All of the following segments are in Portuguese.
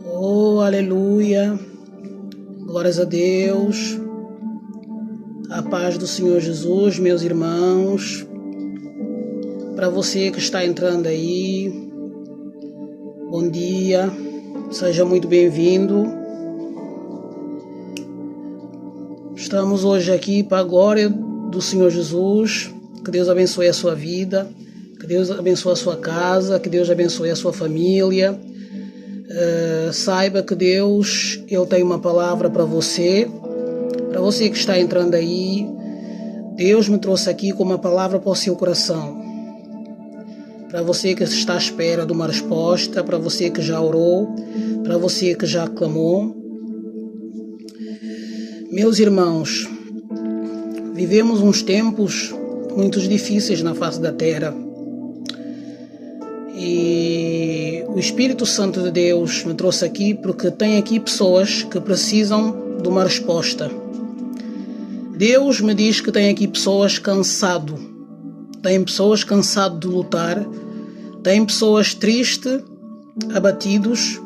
Oh, aleluia. Glórias a Deus. A paz do Senhor Jesus, meus irmãos. Para você que está entrando aí, bom dia. Seja muito bem-vindo. Estamos hoje aqui para a glória do Senhor Jesus. Que Deus abençoe a sua vida, que Deus abençoe a sua casa, que Deus abençoe a sua família. Saiba que Deus, Ele tem uma palavra para você que está entrando aí. Deus me trouxe aqui com uma palavra para o seu coração. Para você que está à espera de uma resposta, para você que já orou, para você que já clamou. Meus irmãos, vivemos uns tempos muito difíceis na face da terra. E o Espírito Santo de Deus me trouxe aqui porque tem aqui pessoas que precisam de uma resposta. Deus me diz que tem aqui pessoas cansadas. Tem pessoas cansadas de lutar. Tem pessoas tristes, abatidos.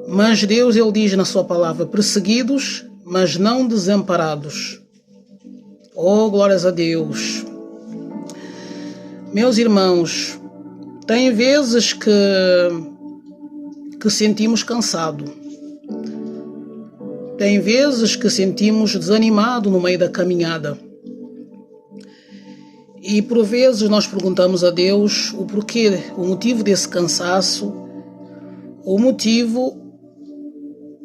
Mas Deus, Ele diz na sua palavra, perseguidos, mas não desamparados. Oh, glórias a Deus. Meus irmãos, tem vezes que sentimos cansado. Tem vezes que sentimos desanimado no meio da caminhada. E por vezes nós perguntamos a Deus o porquê, o motivo desse cansaço, o motivo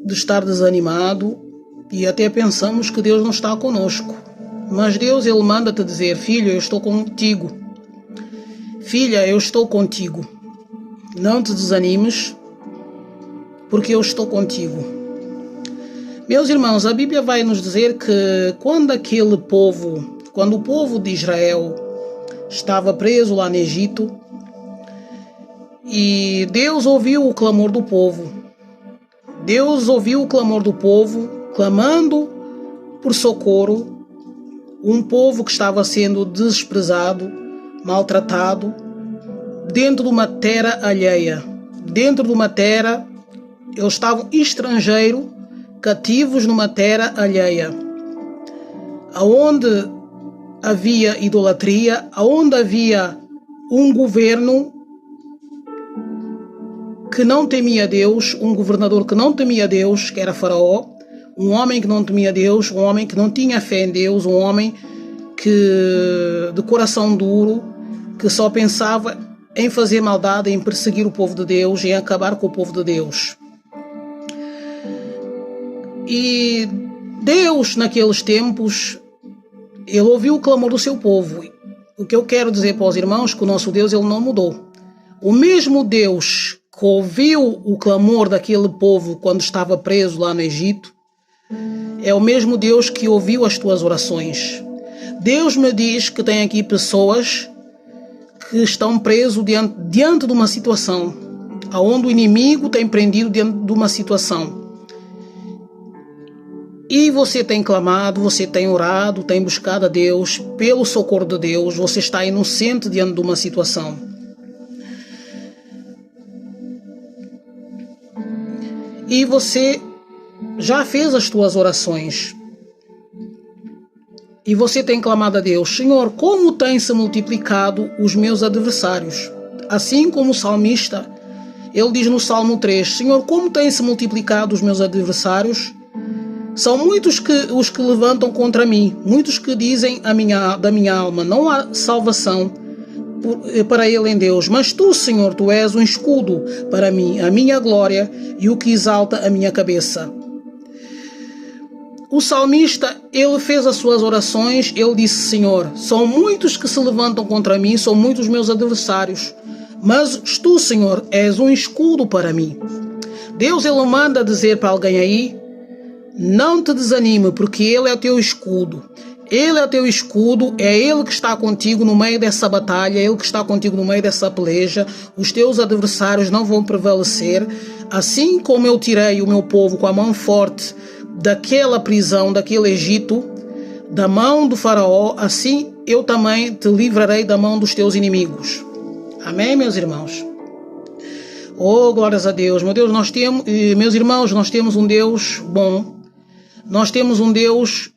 de estar desanimado, e até pensamos que Deus não está conosco. Mas Deus, Ele manda-te dizer: filho, eu estou contigo. Filha, eu estou contigo. Não te desanimes, porque eu estou contigo. Meus irmãos, a Bíblia vai nos dizer que quando o povo de Israel estava preso lá no Egito, e Deus ouviu o clamor do povo. Deus ouviu o clamor do povo, clamando por socorro. Um povo que estava sendo desprezado, maltratado, dentro de uma terra alheia. Dentro de uma terra, eles estavam estrangeiros, cativos numa terra alheia. Aonde havia idolatria, aonde havia um governo que não temia Deus, um governador que não temia Deus, que era Faraó, um homem que não temia Deus, um homem que não tinha fé em Deus, um homem de coração duro, que só pensava em fazer maldade, em perseguir o povo de Deus, em acabar com o povo de Deus. E Deus, naqueles tempos, Ele ouviu o clamor do seu povo. O que eu quero dizer para os irmãos, que o nosso Deus, Ele não mudou. O mesmo Deus que ouviu o clamor daquele povo quando estava preso lá no Egito, é o mesmo Deus que ouviu as tuas orações. Deus me diz que tem aqui pessoas que estão presos diante de uma situação, onde o inimigo tem prendido diante de uma situação. E você tem clamado, você tem orado, tem buscado a Deus pelo socorro de Deus, você está inocente diante de uma situação. E você já fez as tuas orações. E você tem clamado a Deus: Senhor, como têm se multiplicado os meus adversários? Assim como o salmista, ele diz no Salmo 3, Senhor, como têm se multiplicado os meus adversários? São muitos os que levantam contra mim, muitos que dizem da minha alma, não há salvação para ele em Deus. Mas tu, Senhor, tu és um escudo para mim, a minha glória e o que exalta a minha cabeça. O salmista, ele fez as suas orações, ele disse: Senhor, são muitos que se levantam contra mim, são muitos os meus adversários, mas tu, Senhor, és um escudo para mim. Deus, ele manda dizer para alguém aí: não te desanime, porque Ele é o teu escudo. Ele é o teu escudo, é Ele que está contigo no meio dessa batalha, é Ele que está contigo no meio dessa peleja. Os teus adversários não vão prevalecer. Assim como eu tirei o meu povo com a mão forte daquela prisão, daquele Egito, da mão do faraó, assim eu também te livrarei da mão dos teus inimigos. Amém, meus irmãos? Oh, glórias a Deus. Meu Deus, meus irmãos, nós temos um Deus bom. Nós temos um Deus...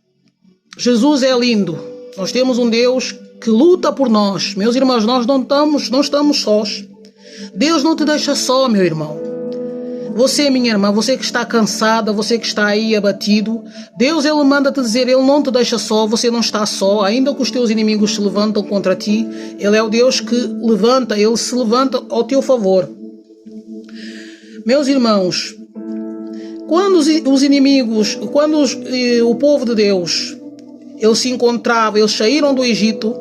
Jesus é lindo. Nós temos um Deus que luta por nós. Meus irmãos, nós não estamos sós. Deus não te deixa só, meu irmão. Você, minha irmã, você que está cansada, você que está aí abatido, Deus, Ele manda te dizer, Ele não te deixa só, você não está só, ainda que os teus inimigos se levantam contra ti, Ele é o Deus que levanta, Ele se levanta ao teu favor. Meus irmãos, quando os inimigos, o povo de Deus, eles se encontravam, eles saíram do Egito,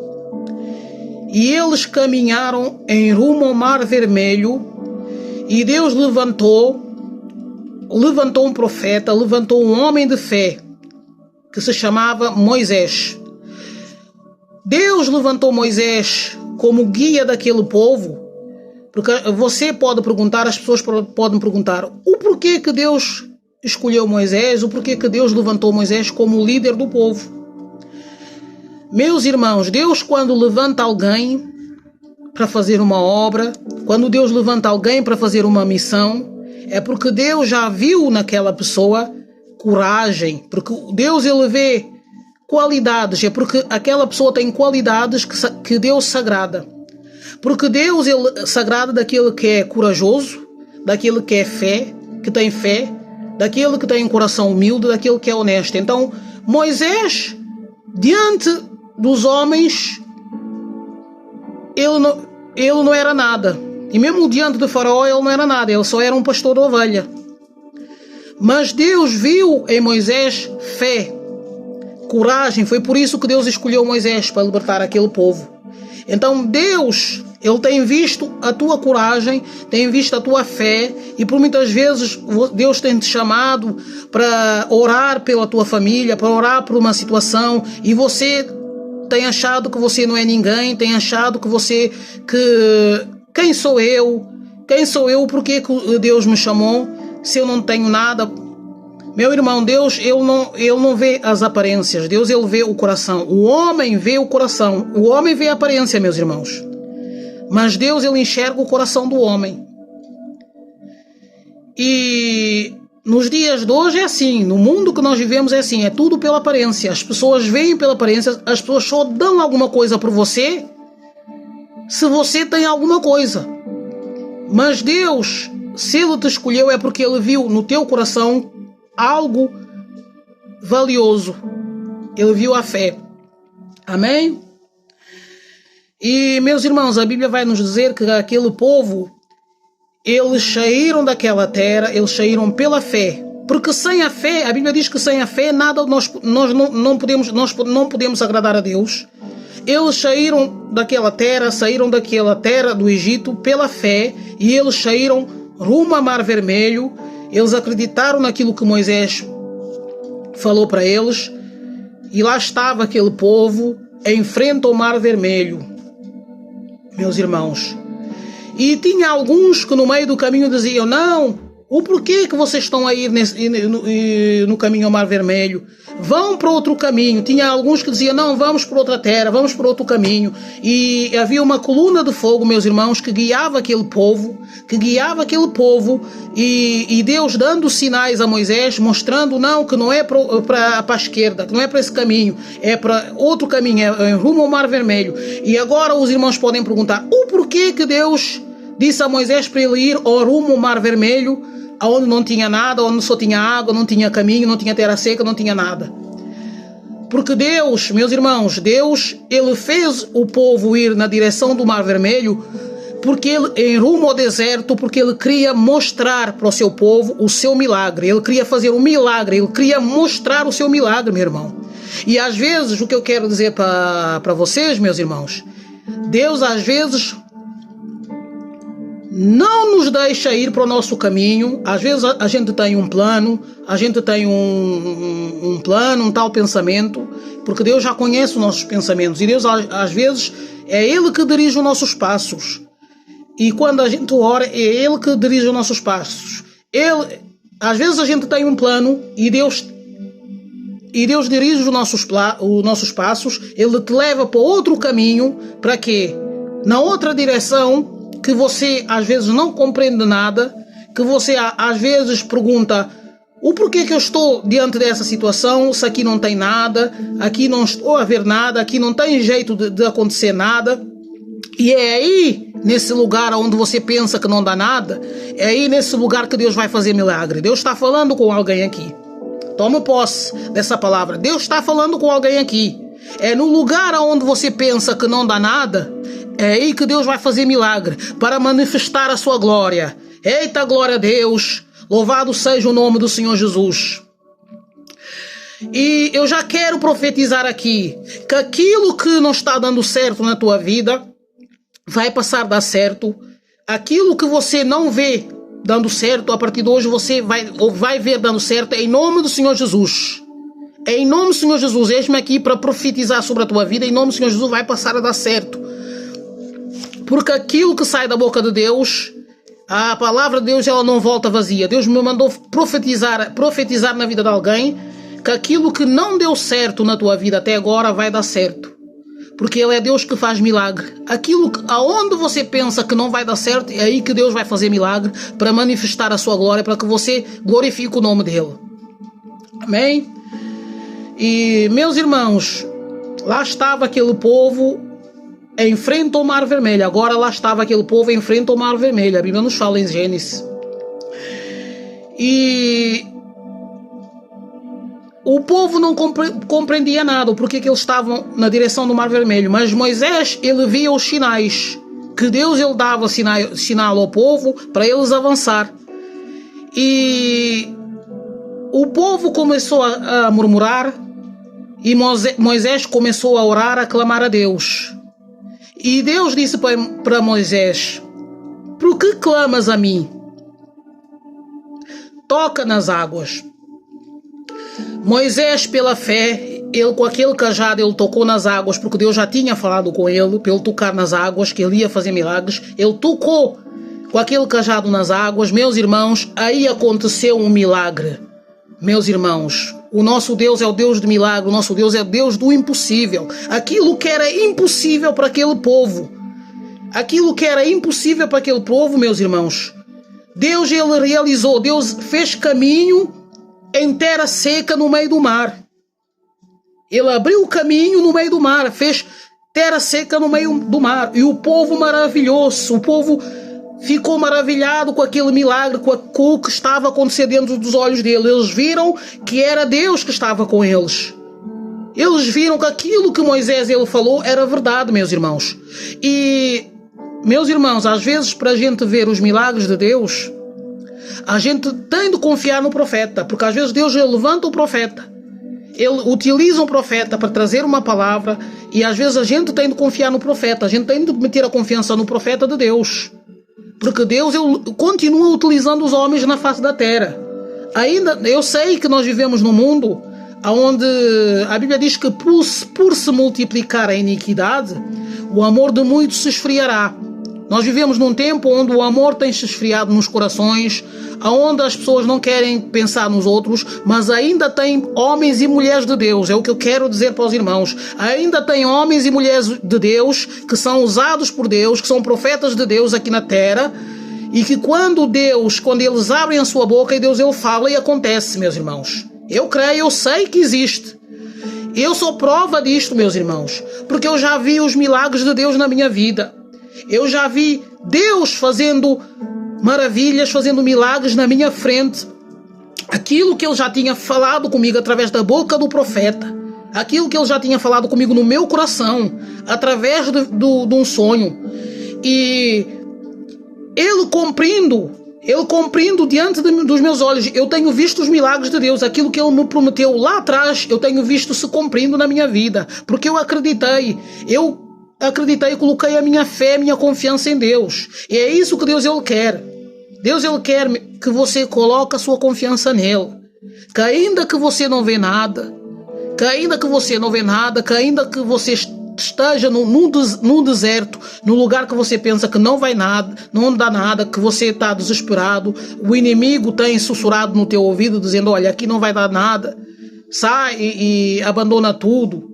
e eles caminharam em rumo ao Mar Vermelho, e Deus levantou um profeta, levantou um homem de fé, que se chamava Moisés. Deus levantou Moisés como guia daquele povo, porque você pode perguntar, as pessoas podem perguntar, o porquê que Deus escolheu Moisés, o porquê que Deus levantou Moisés como líder do povo. Meus irmãos, Deus, quando levanta alguém para fazer uma obra, quando Deus levanta alguém para fazer uma missão, é porque Deus já viu naquela pessoa coragem, porque Deus, Ele vê qualidades, é porque aquela pessoa tem qualidades que Deus se agrada. Porque Deus, Ele se agrada daquele que é corajoso, daquele que é fé, que tem fé, daquele que tem um coração humilde, daquele que é honesto. Então, Moisés, diante dos homens, ele não era nada. E mesmo diante do faraó, ele não era nada. Ele só era um pastor de ovelha. Mas Deus viu em Moisés fé, coragem. Foi por isso que Deus escolheu Moisés para libertar aquele povo. Então Deus, Ele tem visto a tua coragem, tem visto a tua fé. E por muitas vezes Deus tem te chamado para orar pela tua família, para orar por uma situação. E você tem achado que você não é ninguém, tem achado que quem sou eu? Quem sou eu? Por que Deus me chamou? Se eu não tenho nada? Meu irmão, Deus, ele não vê as aparências. Deus, Ele vê o coração. O homem vê o coração. O homem vê a aparência, meus irmãos. Mas Deus, Ele enxerga o coração do homem. E nos dias de hoje é assim, no mundo que nós vivemos é assim, é tudo pela aparência. As pessoas veem pela aparência, as pessoas só dão alguma coisa por você se você tem alguma coisa. Mas Deus, se Ele te escolheu, é porque Ele viu no teu coração algo valioso. Ele viu a fé. Amém? E, meus irmãos, a Bíblia vai nos dizer que aquele povo, eles saíram daquela terra, eles saíram pela fé. Porque sem a fé, a Bíblia diz que sem a fé nada nós não podemos agradar a Deus. Eles saíram daquela terra do Egito pela fé, e eles saíram rumo ao Mar Vermelho. Eles acreditaram naquilo que Moisés falou para eles, e lá estava aquele povo em frente ao Mar Vermelho, meus irmãos. E tinha alguns que no meio do caminho diziam, não, o porquê que vocês estão a ir no caminho ao Mar Vermelho? Vão para outro caminho. Tinha alguns que diziam, não, vamos para outra terra, vamos para outro caminho. E havia uma coluna de fogo, meus irmãos, que guiava aquele povo, e Deus dando sinais a Moisés, mostrando, não, que não é para a esquerda, que não é para esse caminho, é para outro caminho, é rumo ao Mar Vermelho. E agora os irmãos podem perguntar, o porquê que Deus disse a Moisés para ele ir ao rumo ao Mar Vermelho, onde não tinha nada, onde só tinha água, não tinha caminho, não tinha terra seca, não tinha nada? Porque Deus, meus irmãos, Deus, Ele fez o povo ir na direção do Mar Vermelho, porque Ele, em rumo ao deserto, porque Ele queria mostrar para o seu povo o seu milagre. Ele queria fazer um milagre, Ele queria mostrar o seu milagre, meu irmão. E às vezes, o que eu quero dizer para vocês, meus irmãos, Deus às vezes não nos deixa ir para o nosso caminho. Às vezes a gente tem um plano, a gente tem um plano, um tal pensamento, porque Deus já conhece os nossos pensamentos, e Deus às vezes é Ele que dirige os nossos passos. E quando a gente ora, é Ele que dirige os nossos passos. Às vezes a gente tem um plano e Deus dirige os nossos passos. Ele te leva para outro caminho. Para quê? na outra direção, que você às vezes não compreende nada, que você às vezes pergunta o porquê que eu estou diante dessa situação, se aqui não tem nada, aqui não estou a ver nada, aqui não tem jeito de acontecer nada. E é aí, nesse lugar onde você pensa que não dá nada, é aí nesse lugar que Deus vai fazer milagre. Deus está falando com alguém aqui. Tome posse dessa palavra. Deus está falando com alguém aqui. É no lugar onde você pensa que não dá nada, é aí que Deus vai fazer milagre, para manifestar a sua glória. Eita, glória a Deus! Louvado seja o nome do Senhor Jesus. E eu já quero profetizar aqui que aquilo que não está dando certo na tua vida vai passar a dar certo. Aquilo que você não vê dando certo, a partir de hoje você vai ver dando certo, em nome do Senhor Jesus. Em nome do Senhor Jesus, eis-me aqui para profetizar sobre a tua vida. Em nome do Senhor Jesus vai passar a dar certo. Porque aquilo que sai da boca de Deus, a palavra de Deus, ela não volta vazia. Deus me mandou profetizar na vida de alguém que aquilo que não deu certo na tua vida até agora vai dar certo. Porque Ele é Deus que faz milagre. Aquilo aonde você pensa que não vai dar certo, é aí que Deus vai fazer milagre para manifestar a sua glória, para que você glorifique o nome dEle. Amém? E, meus irmãos, lá estava aquele povo em frente ao Mar Vermelho. Agora lá estava aquele povo em frente ao Mar Vermelho. A Bíblia nos fala em Gênesis. E o povo não compreendia nada, porque que eles estavam na direção do Mar Vermelho. Mas Moisés, ele via os sinais, que Deus ele dava sinal ao povo para eles avançar. E o povo começou a murmurar, e Moisés começou a orar, a clamar a Deus. E Deus disse para Moisés: por que clamas a mim? Toca nas águas. Moisés, pela fé, ele com aquele cajado, ele tocou nas águas, porque Deus já tinha falado com ele, para ele tocar nas águas, que ele ia fazer milagres. Ele tocou com aquele cajado nas águas. Meus irmãos, aí aconteceu um milagre. Meus irmãos, o nosso Deus é o Deus de milagre, o nosso Deus é o Deus do impossível. Aquilo que era impossível para aquele povo, meus irmãos, Deus ele realizou. Deus fez caminho em terra seca no meio do mar. Ele abriu o caminho no meio do mar, fez terra seca no meio do mar. E o povo maravilhou-se, o povo ficou maravilhado com aquele milagre, com o que estava acontecendo dentro dos olhos dele. Eles viram que era Deus que estava com eles. Eles viram que aquilo que Moisés ele falou era verdade, meus irmãos. E, meus irmãos, às vezes para a gente ver os milagres de Deus, a gente tem de confiar no profeta, porque às vezes Deus ele levanta o profeta, ele utiliza um profeta para trazer uma palavra, e às vezes a gente tem de confiar no profeta, a gente tem de meter a confiança no profeta de Deus. Porque Deus ele continua utilizando os homens na face da terra. Ainda, eu sei que nós vivemos num mundo onde a Bíblia diz que por se multiplicar a iniquidade, o amor de muitos se esfriará. Nós vivemos num tempo onde o amor tem se esfriado nos corações, onde as pessoas não querem pensar nos outros, mas ainda tem homens e mulheres de Deus. É o que eu quero dizer para os irmãos. Ainda tem homens e mulheres de Deus que são usados por Deus, que são profetas de Deus aqui na terra, e que quando eles abrem a sua boca, e Deus ele fala e acontece, meus irmãos. Eu creio, eu sei que existe. Eu sou prova disto, meus irmãos, porque eu já vi os milagres de Deus na minha vida. Eu já vi Deus fazendo maravilhas, fazendo milagres na minha frente. Aquilo que Ele já tinha falado comigo através da boca do profeta, aquilo que Ele já tinha falado comigo no meu coração, através de um sonho. E Ele cumprindo diante dos meus olhos. Eu tenho visto os milagres de Deus. Aquilo que Ele me prometeu lá atrás, eu tenho visto se cumprindo na minha vida, porque eu acreditei, coloquei a minha fé, a minha confiança em Deus. E é isso que Deus ele quer. Deus ele quer que você coloque a sua confiança nele. Que ainda que você não vê nada, que ainda que você esteja num deserto, no lugar que você pensa que não vai nada, não dá nada, que você está desesperado, o inimigo tem sussurrado no teu ouvido dizendo: olha, aqui não vai dar nada, sai e abandona tudo.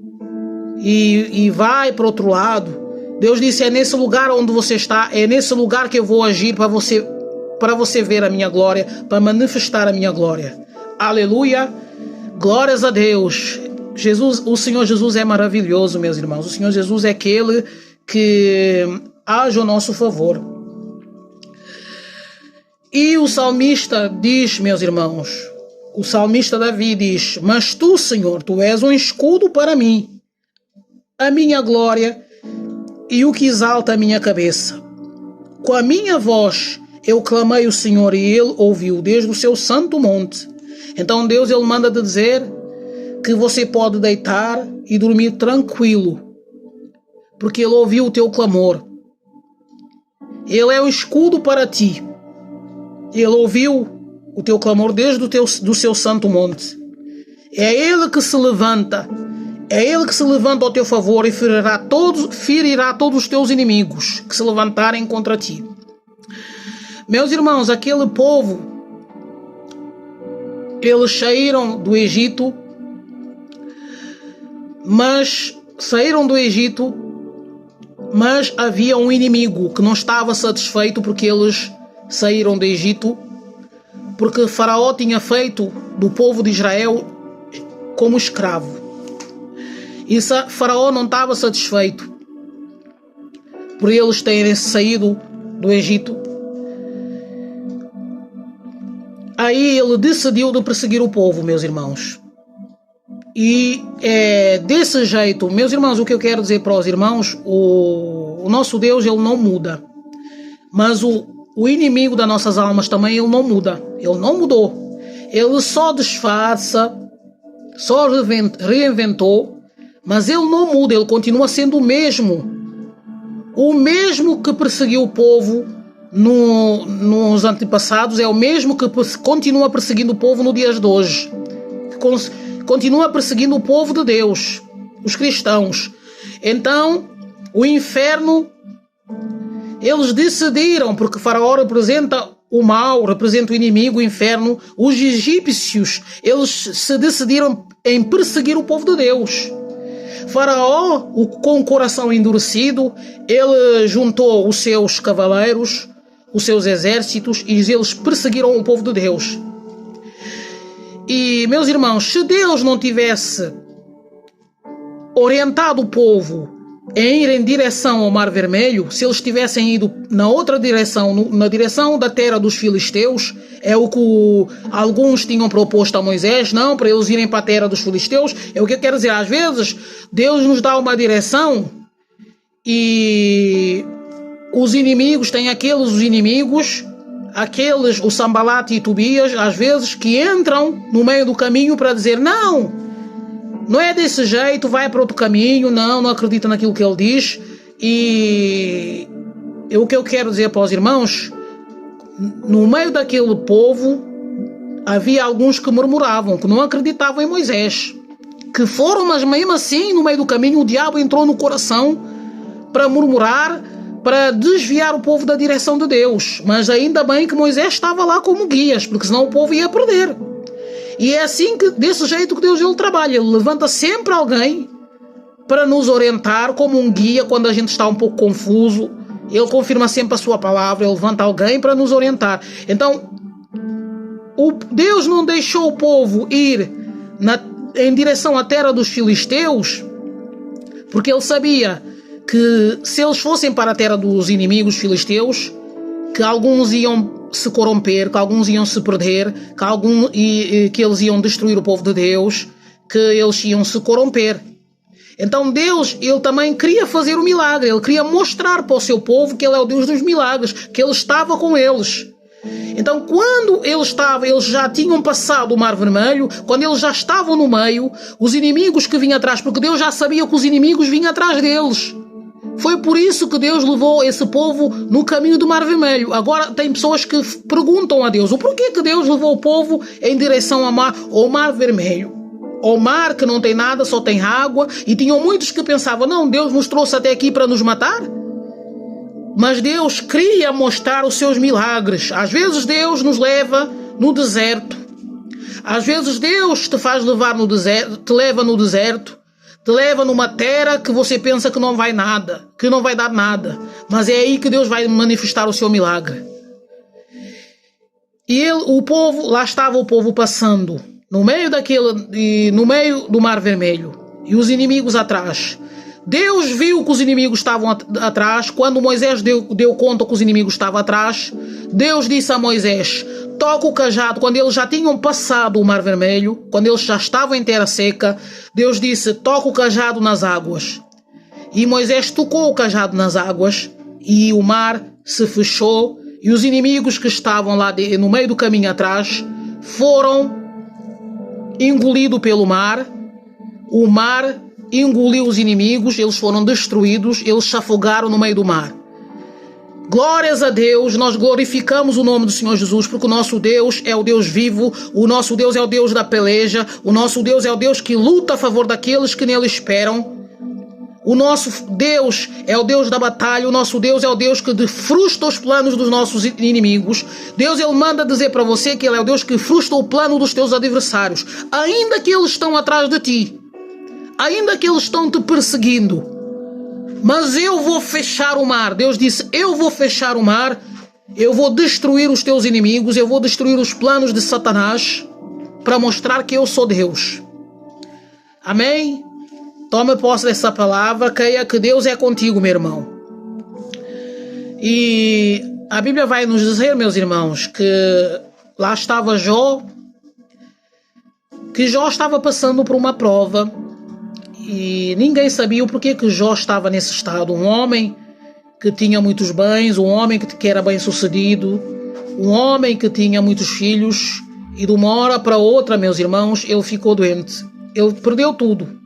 E vai para outro lado, Deus disse, é nesse lugar onde você está, é nesse lugar que eu vou agir para você ver a minha glória, para manifestar a minha glória. Aleluia, glórias a Deus. O Senhor Jesus é maravilhoso, meus irmãos. O Senhor Jesus é aquele que age ao nosso favor. E o salmista diz, meus irmãos, o salmista Davi diz, mas tu, Senhor, tu és um escudo para mim, a minha glória e o que exalta a minha cabeça. Com a minha voz eu clamei ao Senhor e Ele ouviu desde o seu santo monte. Então Deus, Ele manda te dizer que você pode deitar e dormir tranquilo, porque Ele ouviu o teu clamor. Ele é um escudo para ti. Ele ouviu o teu clamor desde do seu santo monte. É Ele que se levanta. É Ele que se levanta ao teu favor e ferirá todos os teus inimigos que se levantarem contra ti. Meus irmãos, aquele povo, eles saíram do Egito, mas havia um inimigo que não estava satisfeito porque eles saíram do Egito, porque Faraó tinha feito do povo de Israel como escravo. E Faraó não estava satisfeito por eles terem saído do Egito. Aí ele decidiu de perseguir o povo, meus irmãos. E desse jeito, meus irmãos, o que eu quero dizer para os irmãos, o nosso Deus, ele não muda. Mas o inimigo das nossas almas também, ele não muda. Ele não mudou. Ele só disfarça, só reinventou, mas ele não muda, ele continua sendo o mesmo. O mesmo que perseguiu o povo nos antepassados é o mesmo que continua perseguindo o povo no dia de hoje. Continua perseguindo o povo de Deus, os cristãos. Então, o inferno, eles decidiram, porque Faraó representa o mal, representa o inimigo, o inferno. Os egípcios, eles se decidiram em perseguir o povo de Deus. Faraó, com o coração endurecido, ele juntou os seus cavaleiros, os seus exércitos, e eles perseguiram o povo de Deus. E, meus irmãos, se Deus não tivesse orientado o povo em ir em direção ao Mar Vermelho, se eles tivessem ido na outra direção, na direção da terra dos filisteus, é o que alguns tinham proposto a Moisés, não, para eles irem para a terra dos filisteus. É o que eu quero dizer, às vezes Deus nos dá uma direção e os inimigos, o Sambalate e Tobias, às vezes, que entram no meio do caminho para dizer, não é desse jeito, vai para outro caminho, não acredita naquilo que ele diz. E o que eu quero dizer para os irmãos, no meio daquele povo, havia alguns que murmuravam, que não acreditavam em Moisés, que foram, mas mesmo assim, no meio do caminho, o diabo entrou no coração para murmurar, para desviar o povo da direção de Deus. Mas ainda bem que Moisés estava lá como guias, porque senão o povo ia perder. E é assim, desse jeito que Deus ele trabalha. Ele levanta sempre alguém para nos orientar como um guia quando a gente está um pouco confuso. Ele confirma sempre a sua palavra, ele levanta alguém para nos orientar. Então, Deus não deixou o povo ir em direção à terra dos filisteus, porque ele sabia que se eles fossem para a terra dos inimigos filisteus, que alguns iam se corromper, que alguns iam se perder, que eles iam destruir o povo de Deus, que eles iam se corromper. Então Deus, ele também queria fazer o milagre, ele queria mostrar para o seu povo que ele é o Deus dos milagres, que ele estava com eles. Então quando eles já tinham passado o Mar Vermelho, quando eles já estavam no meio, os inimigos que vinham atrás, porque Deus já sabia que os inimigos vinham atrás deles. Foi por isso que Deus levou esse povo no caminho do Mar Vermelho. Agora tem pessoas que perguntam a Deus, o porquê que Deus levou o povo em direção ao Mar Vermelho? Ao mar que não tem nada, só tem água. E tinham muitos que pensavam, não, Deus nos trouxe até aqui para nos matar? Mas Deus queria mostrar os seus milagres. Às vezes Deus nos leva no deserto. Às vezes Deus te faz levar no deserto, te leva no deserto, te leva numa terra que você pensa que não vai nada, que não vai dar nada, mas é aí que Deus vai manifestar o seu milagre. E o povo, lá estava o povo passando, no meio do Mar Vermelho, e os inimigos atrás. Deus viu que os inimigos estavam atrás. Quando Moisés deu conta que os inimigos estavam atrás, Deus disse a Moisés: toca o cajado. Quando eles já tinham passado o Mar Vermelho, quando eles já estavam em terra seca, Deus disse: toca o cajado nas águas. E Moisés tocou o cajado nas águas e o mar se fechou, e os inimigos que estavam lá no meio do caminho atrás foram engolidos pelo mar. O mar engoliu os inimigos, eles foram destruídos, eles se afogaram no meio do mar. Glórias a Deus, nós glorificamos o nome do Senhor Jesus, porque o nosso Deus é o Deus vivo, o nosso Deus é o Deus da peleja, o nosso Deus é o Deus que luta a favor daqueles que nele esperam. O nosso Deus é o Deus da batalha, o nosso Deus é o Deus que frustra os planos dos nossos inimigos. Deus, ele manda dizer para você que ele é o Deus que frustra o plano dos teus adversários, ainda que eles estão atrás de ti, ainda que eles estão te perseguindo. Mas eu vou fechar o mar. Deus disse: eu vou fechar o mar, eu vou destruir os teus inimigos, eu vou destruir os planos de Satanás, para mostrar que eu sou Deus. Amém? Tome posse dessa palavra, creia que Deus é contigo, meu irmão. E a Bíblia vai nos dizer, meus irmãos, que lá estava Jó, que Jó estava passando por uma prova, e ninguém sabia o porquê que Jó estava nesse estado. Um homem que tinha muitos bens, um homem que era bem sucedido, um homem que tinha muitos filhos, e de uma hora para outra, meus irmãos, ele ficou doente. Ele perdeu tudo.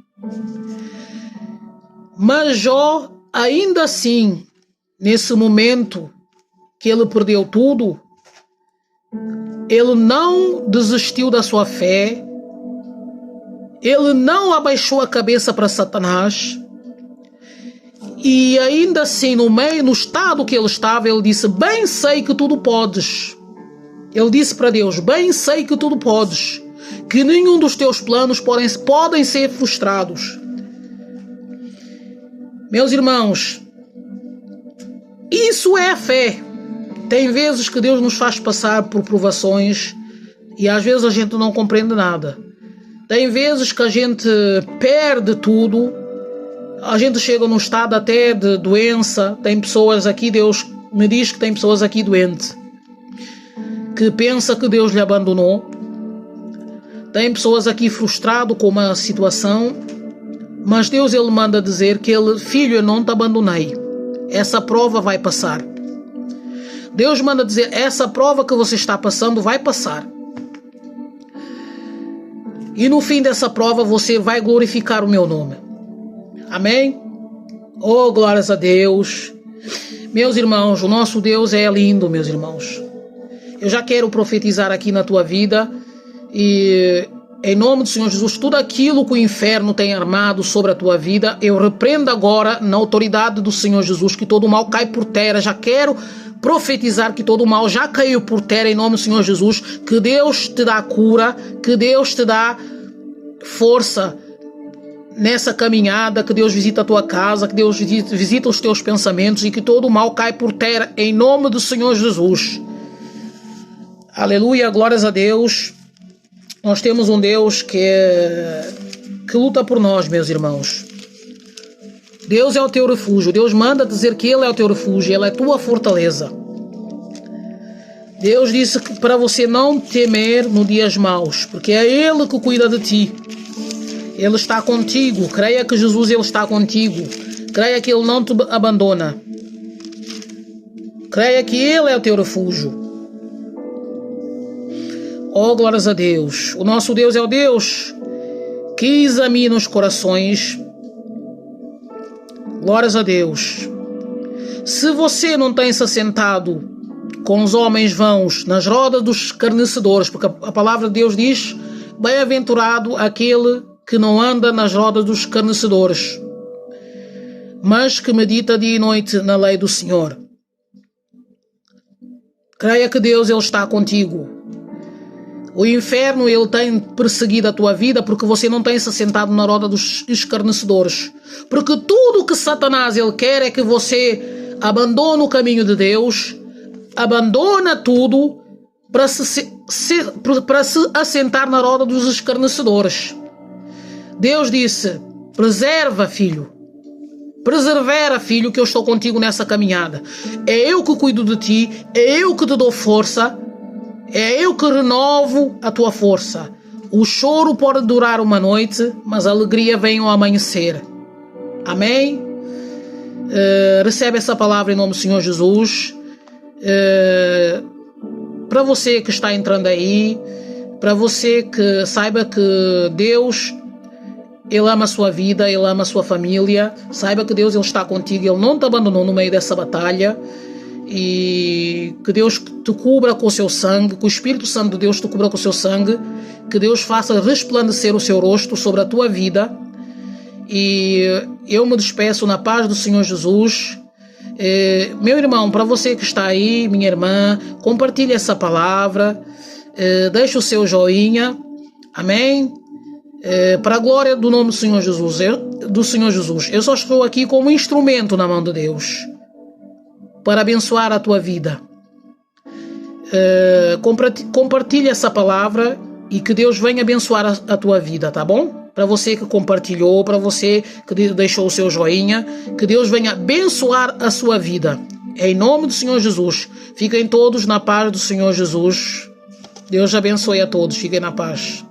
Mas Jó, ainda assim, nesse momento que ele perdeu tudo, ele não desistiu da sua fé, ele não abaixou a cabeça para Satanás, e ainda assim, no estado que ele estava, ele disse: bem sei que tudo podes. Ele disse para Deus: bem sei que tudo podes, que nenhum dos teus planos podem ser frustrados. Meus irmãos, isso é a fé. Tem vezes que Deus nos faz passar por provações e às vezes a gente não compreende nada. Tem vezes que a gente perde tudo, a gente chega num estado até de doença. Tem pessoas aqui, Deus me diz que tem pessoas aqui doentes, que pensa que Deus lhe abandonou. Tem pessoas aqui frustrado com uma situação, mas Deus, ele manda dizer que ele: filho, eu não te abandonei, essa prova vai passar. Deus manda dizer: essa prova que você está passando vai passar, e no fim dessa prova você vai glorificar o meu nome. Amém? Oh, glórias a Deus. Meus irmãos, o nosso Deus é lindo, meus irmãos. Eu já quero profetizar aqui na tua vida, e em nome do Senhor Jesus, tudo aquilo que o inferno tem armado sobre a tua vida, eu repreendo agora na autoridade do Senhor Jesus, que todo mal cai por terra. Já quero profetizar que todo mal já caiu por terra em nome do Senhor Jesus, que Deus te dá cura, que Deus te dá força nessa caminhada, que Deus visita a tua casa, que Deus visita os teus pensamentos, e que todo mal cai por terra em nome do Senhor Jesus. Aleluia, glórias a Deus. Nós temos um Deus que luta por nós, meus irmãos. Deus é o teu refúgio. Deus manda dizer que Ele é o teu refúgio, Ele é a tua fortaleza. Deus disse que para você não temer nos dias maus, porque é Ele que cuida de ti. Ele está contigo. Creia que Jesus, Ele está contigo. Creia que Ele não te abandona. Creia que Ele é o teu refúgio. Oh, glórias a Deus. O nosso Deus é o Deus que examina os corações. Glórias a Deus. Se você não tem se assentado com os homens vãos nas rodas dos escarnecedores, porque a palavra de Deus diz: bem-aventurado aquele que não anda nas rodas dos escarnecedores, mas que medita dia e noite na lei do Senhor. Creia que Deus, Ele está contigo. O inferno, ele tem perseguido a tua vida porque você não tem se sentado na roda dos escarnecedores. Porque tudo que Satanás ele quer é que você abandone o caminho de Deus, abandona tudo para se assentar na roda dos escarnecedores. Deus disse: preserva, filho. Persevera, filho, que eu estou contigo nessa caminhada. É eu que cuido de ti, é eu que te dou força, é eu que renovo a tua força. O choro pode durar uma noite, mas a alegria vem ao amanhecer. Amém? Recebe essa palavra em nome do Senhor Jesus. Para você que está entrando aí, para você que saiba que Deus, Ele ama a sua vida, Ele ama a sua família. Saiba que Deus, Ele está contigo, Ele não te abandonou no meio dessa batalha. E que Deus te cubra com o seu sangue, que o Espírito Santo de Deus te cubra com o seu sangue, que Deus faça resplandecer o seu rosto sobre a tua vida. E eu me despeço na paz do Senhor Jesus. Meu irmão, para você que está aí, minha irmã, compartilhe essa palavra, deixe o seu joinha, amém? Para a glória do nome do Senhor Jesus, eu só estou aqui como instrumento na mão de Deus para abençoar a tua vida. Compartilhe essa palavra e que Deus venha abençoar a tua vida, tá bom? Para você que compartilhou, para você que deixou o seu joinha, que Deus venha abençoar a sua vida. Em nome do Senhor Jesus. Fiquem todos na paz do Senhor Jesus. Deus abençoe a todos. Fiquem na paz.